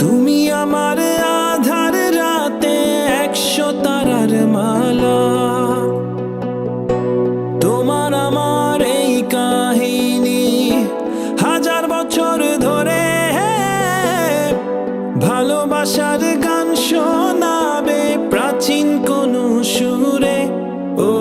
তুমি আমার আধার রাতে 100 তারার মালা। তোমার আমার এই কাহিনী হাজার বছর ধরে ভালোবাসার গান শোনাবে প্রাচীন কোন সুরে। ও